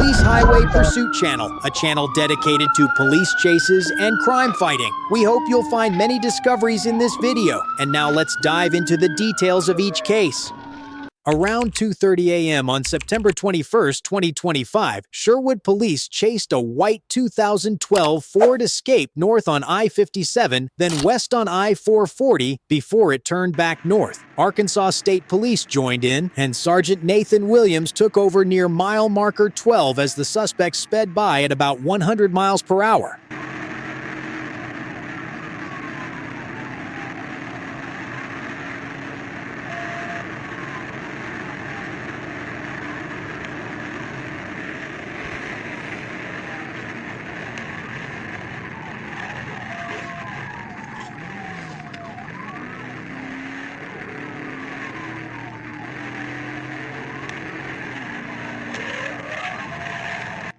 Police Highway Pursuit Channel, a channel dedicated to police chases and crime fighting. We hope you'll find many discoveries in this video, and now let's dive into the details of each case. Around 2:30 a.m. on September 21, 2025, Sherwood police chased a white 2012 Ford Escape north on I-57, then west on I-440 before it turned back north. Arkansas State Police joined in, and Sergeant Nathan Williams took over near mile marker 12 as the suspect sped by at about 100 miles per hour.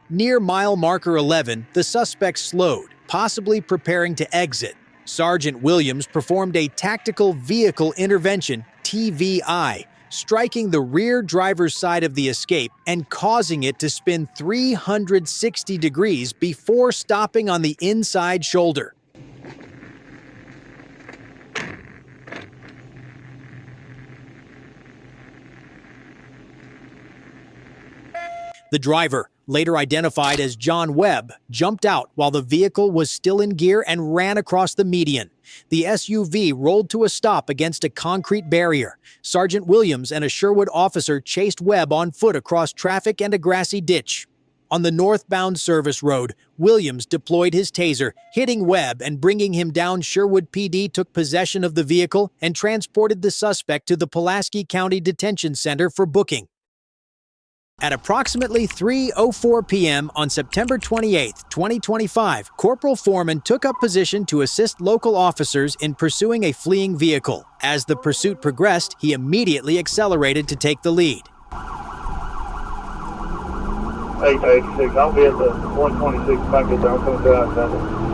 Near mile marker 11, the suspect slowed, possibly preparing to exit. Sergeant Williams performed a tactical vehicle intervention, TVI, striking the rear driver's side of the Escape and causing it to spin 360 degrees before stopping on the inside shoulder. The driver, later identified as John Webb, jumped out while the vehicle was still in gear and ran across the median. The SUV rolled to a stop against a concrete barrier. Sergeant Williams and a Sherwood officer chased Webb on foot across traffic and a grassy ditch. On the northbound service road, Williams deployed his taser, hitting Webb and bringing him down. Sherwood PD took possession of the vehicle and transported the suspect to the Pulaski County Detention Center for booking. At approximately 3:04 p.m. on September 28, 2025, Corporal Foreman took up position to assist local officers in pursuing a fleeing vehicle. As the pursuit progressed, he immediately accelerated to take the lead. 886, I'll be at the 126 packet there. I'm coming to that.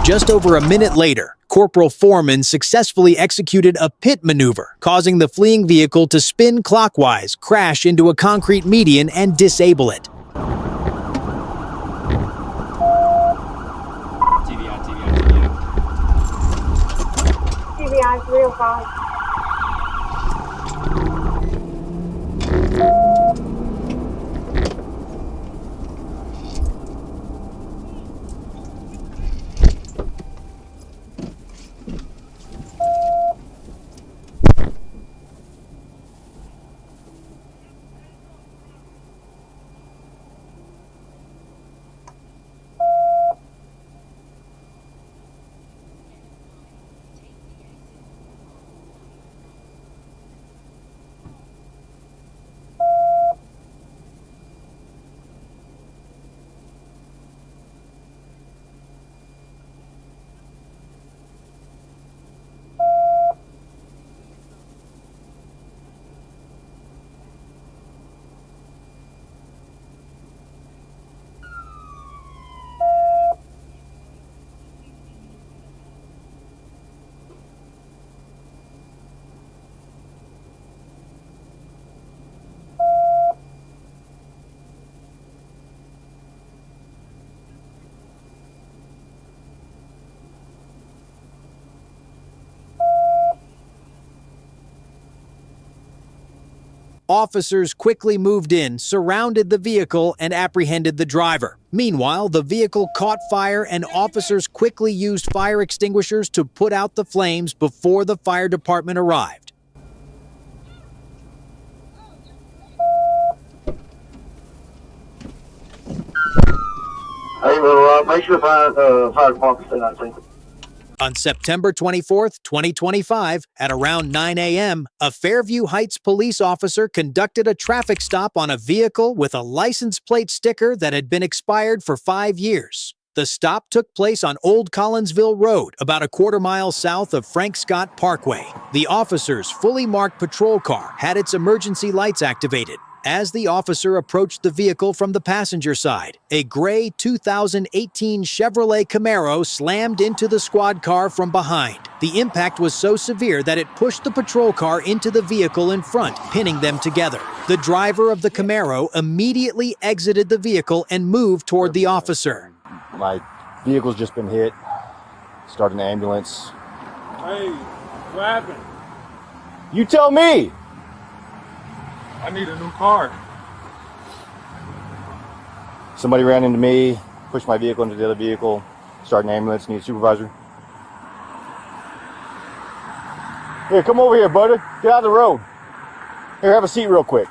Just over a minute later, Corporal Foreman successfully executed a pit maneuver, causing the fleeing vehicle to spin clockwise, crash into a concrete median, and disable it. TVI 305. Officers quickly moved in, surrounded the vehicle, and apprehended the driver. Meanwhile, the vehicle caught fire and officers quickly used fire extinguishers to put out the flames before the fire department arrived. Hey, well, make sure fire department stay on scene. On September 24, 2025, at around 9 a.m., a Fairview Heights police officer conducted a traffic stop on a vehicle with a license plate sticker that had been expired for 5 years. The stop took place on Old Collinsville Road, about a quarter-mile south of Frank Scott Parkway. The officer's fully marked patrol car had its emergency lights activated. As the officer approached the vehicle from the passenger side, a gray 2018 Chevrolet Camaro slammed into the squad car from behind. The impact was so severe that it pushed the patrol car into the vehicle in front, pinning them together. The driver of the Camaro immediately exited the vehicle and moved toward the officer. My vehicle's just been hit. Started an ambulance. Hey, what happened? You tell me! I need a new car. Somebody ran into me, pushed my vehicle into the other vehicle, started an ambulance, need a supervisor. Here, come over here, buddy. Get out of the road. Here, have a seat real quick.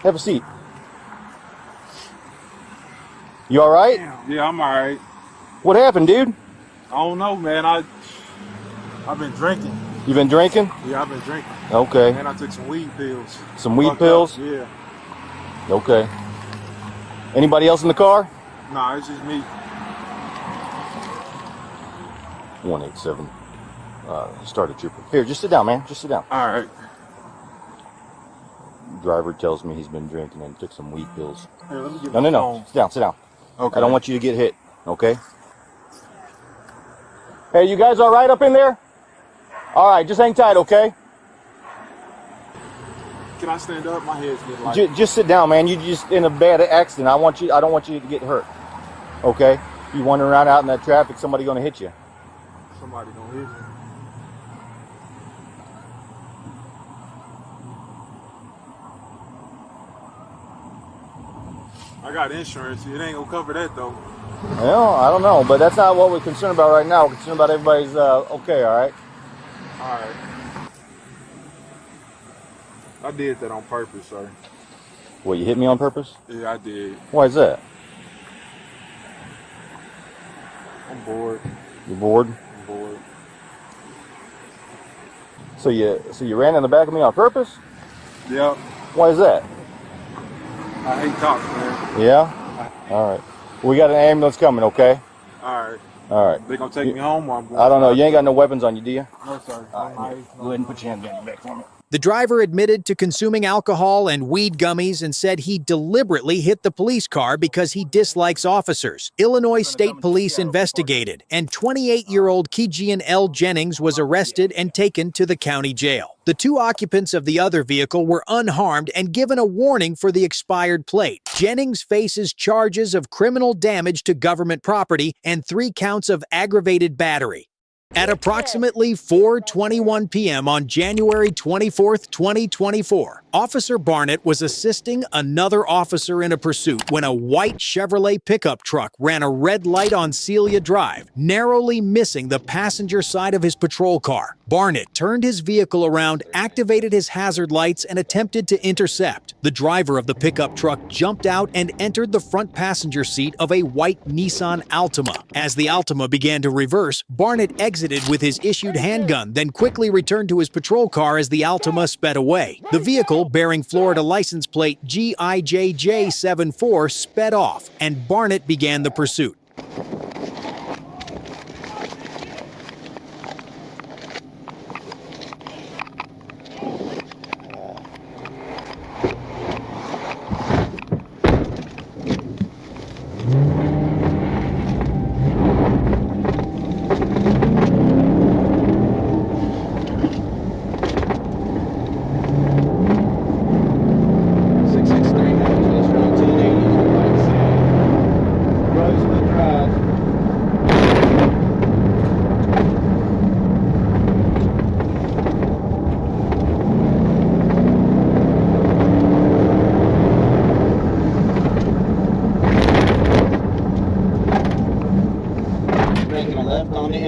Have a seat. You all right? Yeah, I'm all right. What happened, dude? I don't know, man. I've been drinking. You been drinking? Yeah, I've been drinking. Okay. And I took some weed pills. Some weed Fucked pills? up. Yeah. Okay. Anybody else in the car? Nah, it's just me. 187. Started trooper. Here, just sit down, man. Just sit down. All right. Driver tells me he's been drinking and took some weed pills. Here, let me get No. my phone. Sit down, sit down. Okay. I don't want you to get hit, okay? Hey, you guys all right up in there? All right, just hang tight, okay? Can I stand up? My head's getting light. Just sit down, man. You just in a bad accident. I don't want you to get hurt, okay? You wandering around out in that traffic, somebody gonna hit you. Somebody gonna hit me. I got insurance. It ain't gonna cover that though. Well, I don't know, but that's not what we're concerned about right now. We're concerned about everybody's okay, all right? All right. I did that on purpose, sir. What, you hit me on purpose? Yeah, I did. Why is that? I'm bored. You're bored? I'm bored. So you ran in the back of me on purpose? Yep. Why is that? I hate cops, man. Yeah? All right. We got an ambulance coming, okay? All right. All right. They gonna take me home or I'm going? I don't know. You ain't got no weapons on you, do you? No, sir. Go ahead and put your hand down your back for me. The driver admitted to consuming alcohol and weed gummies and said he deliberately hit the police car because he dislikes officers. Illinois State Police investigated, and 28-year-old Keejian L. Jennings was arrested and taken to the county jail. The two occupants of the other vehicle were unharmed and given a warning for the expired plate. Jennings faces charges of criminal damage to government property and 3 counts of aggravated battery. At approximately 4:21 p.m. on January 24, 2024, Officer Barnett was assisting another officer in a pursuit when a white Chevrolet pickup truck ran a red light on Celia Drive, narrowly missing the passenger side of his patrol car. Barnett turned his vehicle around, activated his hazard lights, and attempted to intercept. The driver of the pickup truck jumped out and entered the front passenger seat of a white Nissan Altima. As the Altima began to reverse, Barnett exited with his issued handgun, then quickly returned to his patrol car as the Altima sped away. The vehicle, bearing Florida license plate GIJJ74, sped off, and Barnett began the pursuit.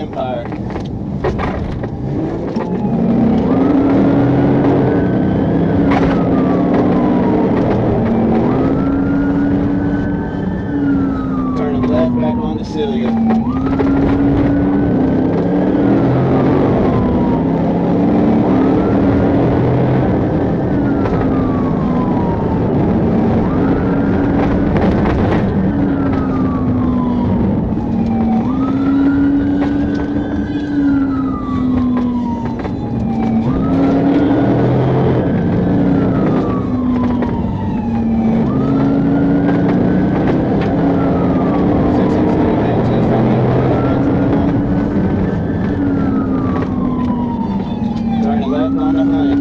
Empire. Turning left back onto Celia. Turning left on the Hunt.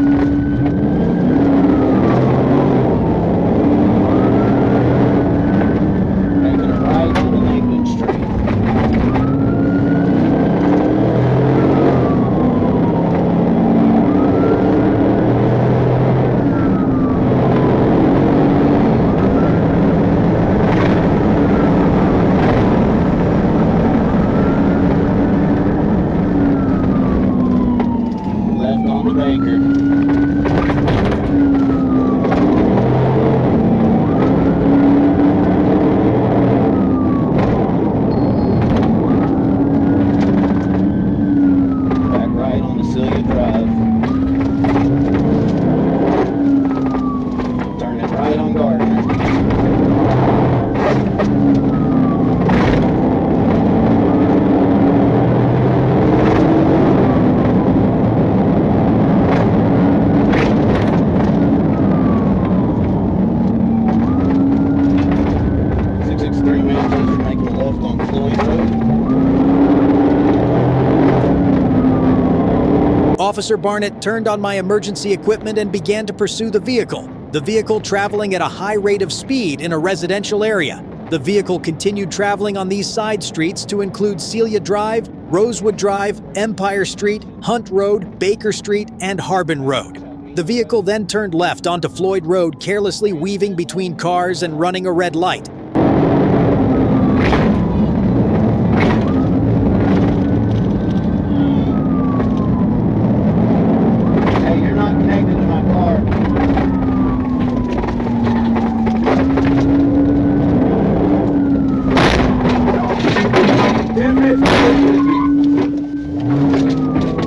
Making a right on the Lakeland Street. Left on the Baker. Back right on the Celia Drive. Turning right on Gardner. Making a left on Floyd Road. Officer Barnett turned on my emergency equipment and began to pursue the vehicle traveling at a high rate of speed in a residential area. The vehicle continued traveling on these side streets to include Celia Drive, Rosewood Drive, Empire Street, Hunt Road, Baker Street, and Harbin Road. The vehicle then turned left onto Floyd Road, carelessly weaving between cars and running a red light. Hey, you're not connected to my car.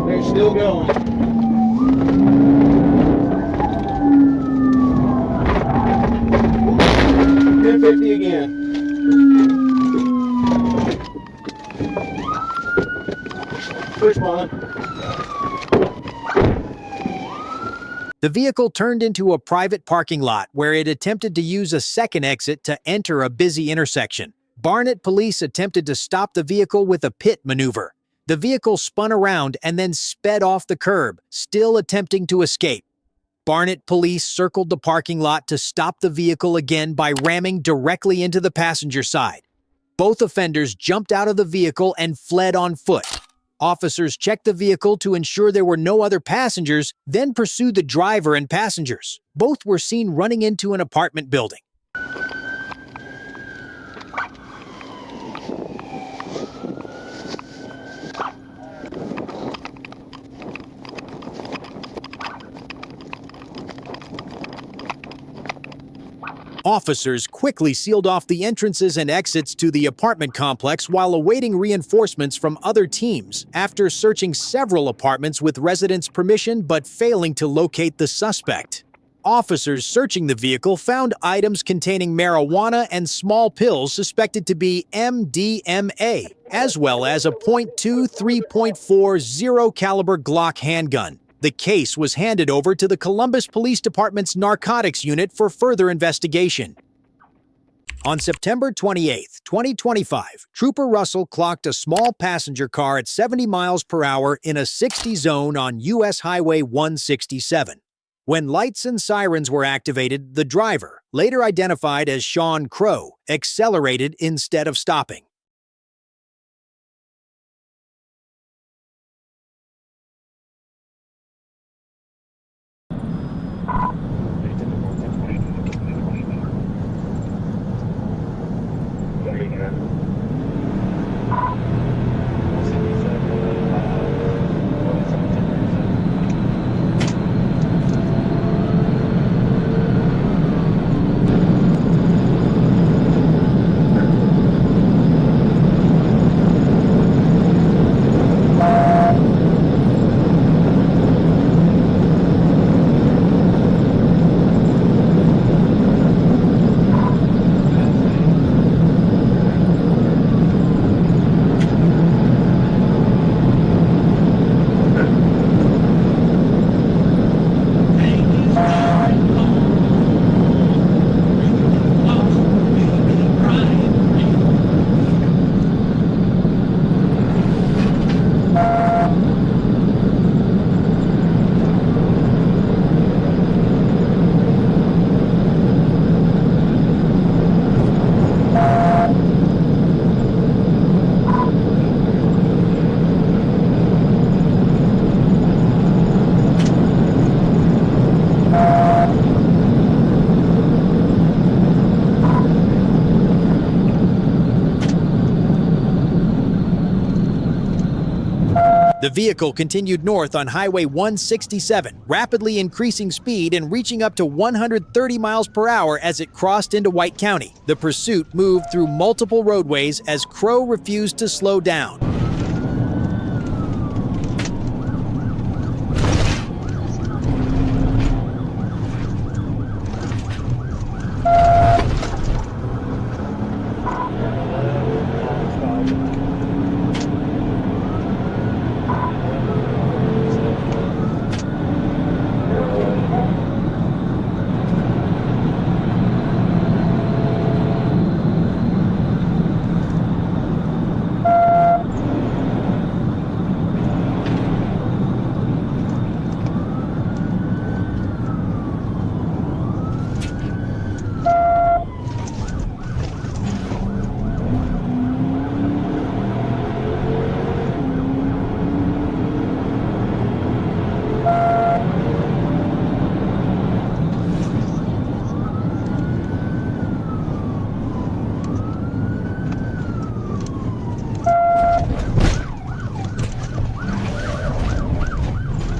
They're still going. $10.50 again. Push one. The vehicle turned into a private parking lot where it attempted to use a second exit to enter a busy intersection. Barnett police attempted to stop the vehicle with a pit maneuver. The vehicle spun around and then sped off the curb, still attempting to escape. Barnett police circled the parking lot to stop the vehicle again by ramming directly into the passenger side. Both offenders jumped out of the vehicle and fled on foot. Officers checked the vehicle to ensure there were no other passengers, then pursued the driver and passengers. Both were seen running into an apartment building. Officers quickly sealed off the entrances and exits to the apartment complex while awaiting reinforcements from other teams after searching several apartments with residents' permission but failing to locate the suspect. Officers searching the vehicle found items containing marijuana and small pills suspected to be MDMA, as well as a .2 3.4 0-caliber Glock handgun. The case was handed over to the Columbus Police Department's narcotics unit for further investigation. On September 28, 2025, Trooper Russell clocked a small passenger car at 70 miles per hour in a 60 zone on U.S. Highway 167. When lights and sirens were activated, the driver, later identified as Sean Crow, accelerated instead of stopping. The vehicle continued north on Highway 167, rapidly increasing speed and reaching up to 130 miles per hour as it crossed into White County. The pursuit moved through multiple roadways as Crow refused to slow down.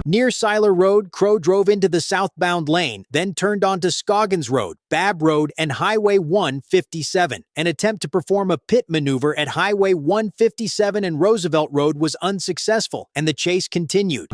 Near Seiler Road, Crow drove into the southbound lane, then turned onto Scoggins Road, Babb Road, and Highway 157. An attempt to perform a pit maneuver at Highway 157 and Roosevelt Road was unsuccessful, and the chase continued.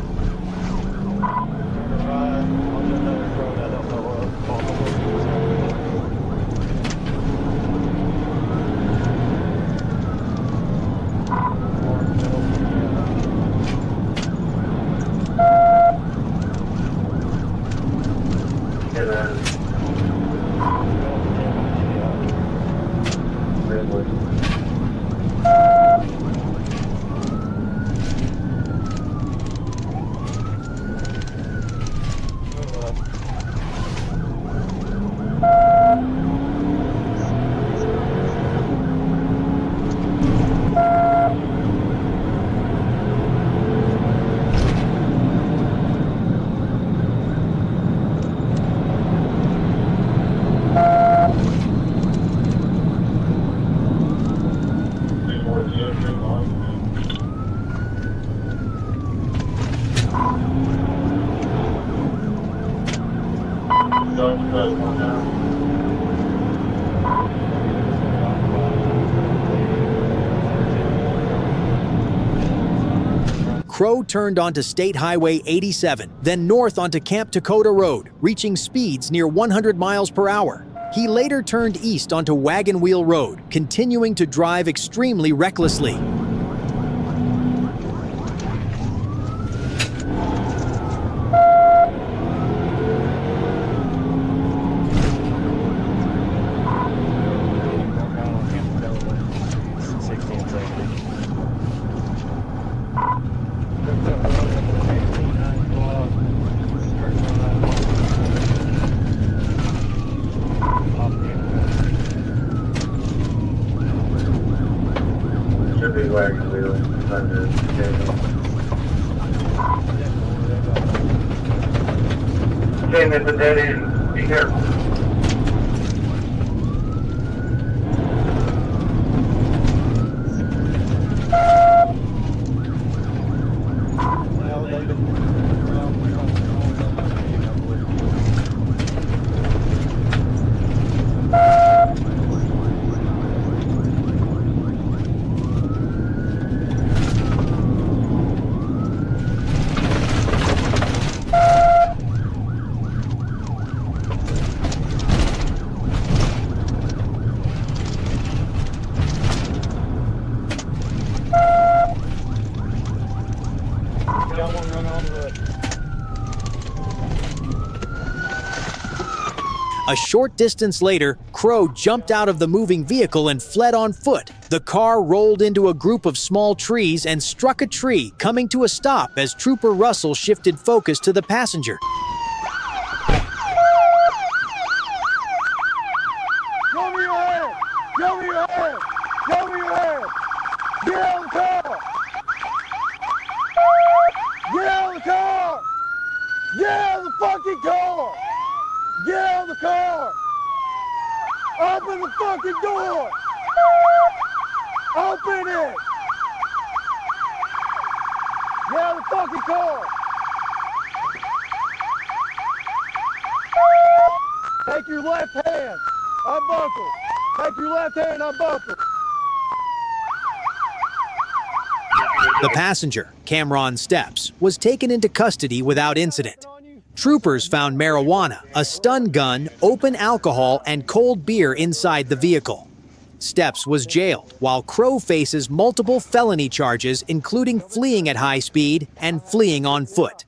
Crow turned onto State Highway 87, then north onto Camp Dakota Road, reaching speeds near 100 miles per hour. He later turned east onto Wagon Wheel Road, continuing to drive extremely recklessly. Wagon Wheel under came at the dead end. Be careful. A short distance later, Crow jumped out of the moving vehicle and fled on foot. The car rolled into a group of small trees and struck a tree, coming to a stop as Trooper Russell shifted focus to the passenger. Show me your head! Show me your head! Show me your head! Get out of the car! Get out of the car! Get out of the fucking car! Get out of the car! Open the fucking door! Open it! Get fucking car. Take your left hand, unbuckle. Take your left hand, unbuckle. The passenger, Cameron Steps, was taken into custody without incident. Troopers found marijuana, a stun gun, open alcohol, and cold beer inside the vehicle. Steps was jailed, while Crow faces multiple felony charges, including fleeing at high speed and fleeing on foot.